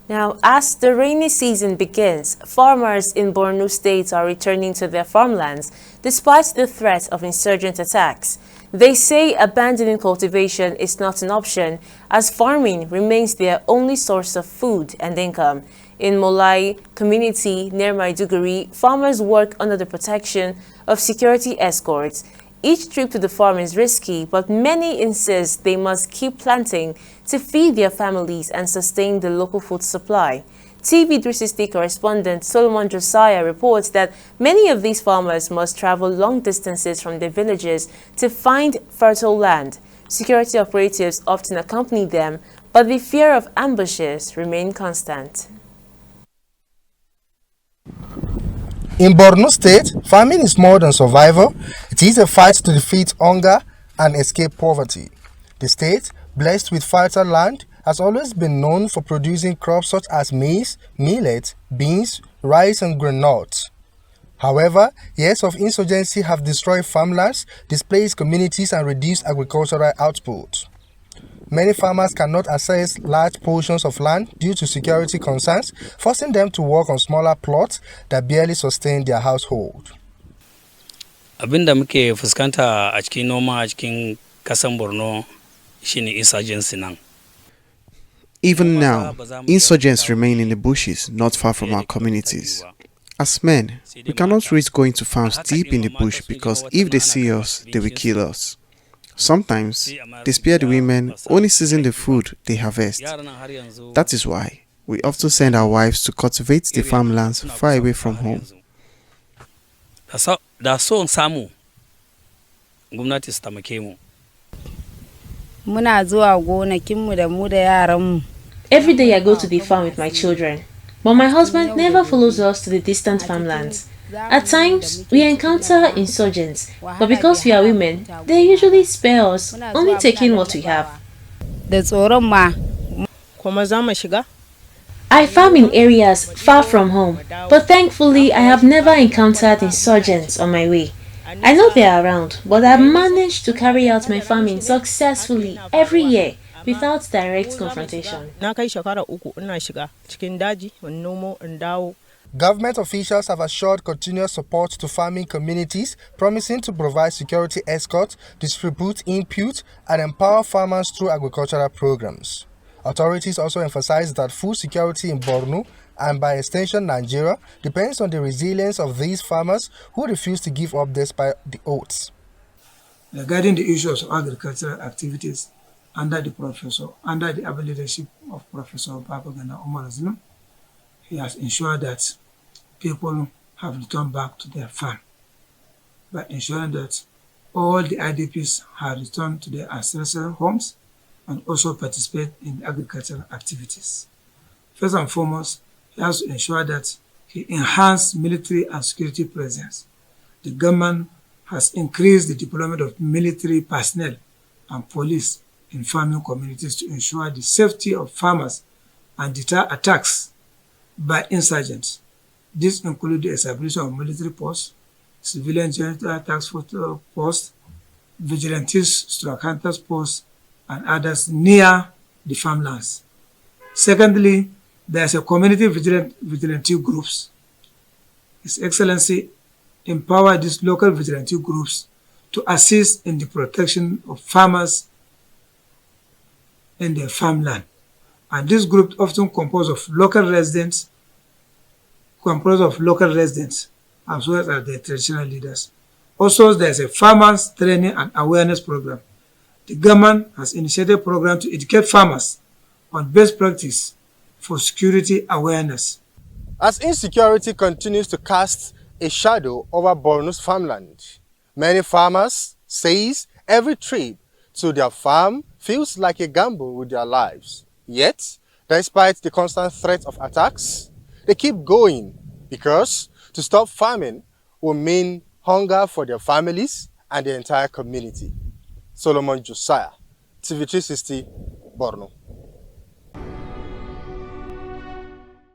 Now, as the rainy season begins, farmers in Borno State are returning to their farmlands despite the threat of insurgent attacks. They say abandoning cultivation is not an option as farming remains their only source of food and income. In Molai community near Maiduguri, farmers work under the protection of security escorts. Each trip to the farm is risky, but many insist they must keep planting to feed their families and sustain the local food supply. TV 360 correspondent Solomon Josiah reports that many of these farmers must travel long distances from their villages to find fertile land. Security operatives often accompany them, but the fear of ambushes remain constant. In Borno State, farming is more than survival. It is a fight to defeat hunger and escape poverty. The state, blessed with fertile land, has always been known for producing crops such as maize, millet, beans, rice and groundnuts. However, years of insurgency have destroyed farmlands, displaced communities and reduced agricultural output. Many farmers cannot access large portions of land due to security concerns, forcing them to work on smaller plots that barely sustain their household. Abin da muke fuskanta a cikin noma a cikin kasan Borno shine insurgency nan. Even now, insurgents remain in the bushes not far from our communities. As men, we cannot risk going to farms deep in the bush because if they see us, they will kill us. Sometimes, they spare the women only season the food they harvest. That is why we often send our wives to cultivate the farmlands far away from home. Da son samu gwamnati su tamake mu. Muna zuwa gonakinmu da mu da yaranmu. Every day I go to the farm with my children, but my husband never follows us to the distant farmlands. At times, we encounter insurgents, but because we are women, they usually spare us, only taking what we have. I farm in areas far from home, but thankfully I have never encountered insurgents on my way. I know they are around, but I've managed to carry out my farming successfully every year without direct confrontation. Government officials have assured continuous support to farming communities, promising to provide security escorts, distribute input, and empower farmers through agricultural programs. Authorities also emphasize that food security in Borno, and by extension Nigeria, depends on the resilience of these farmers who refuse to give up despite the odds. Regarding the issues of agricultural activities under the leadership of Professor Babagana Omar, he has ensured that people have returned back to their farm by ensuring that all the IDPs have returned to their ancestral homes and also participate in agricultural activities. First and foremost, he has to ensure that he enhanced military and security presence. The government has increased the deployment of military personnel and police in farming communities to ensure the safety of farmers and deter attacks by insurgents. This includes the establishment of military posts, civilian genital task force posts, vigilantes, strike hunters posts, and others near the farmlands. Secondly, there's a community vigilante groups. His Excellency empowered these local vigilante groups to assist in the protection of farmers in their farmland. And this group often composed of local residents as well as their traditional leaders. Also, there's a farmers training and awareness program. The government has initiated a program to educate farmers on best practice for security awareness. As insecurity continues to cast a shadow over Borno's farmland, many farmers say every trip to their farm feels like a gamble with their lives. Yet, despite the constant threat of attacks, they keep going because to stop farming will mean hunger for their families and the entire community. Solomon Josiah, TV 360, Borno.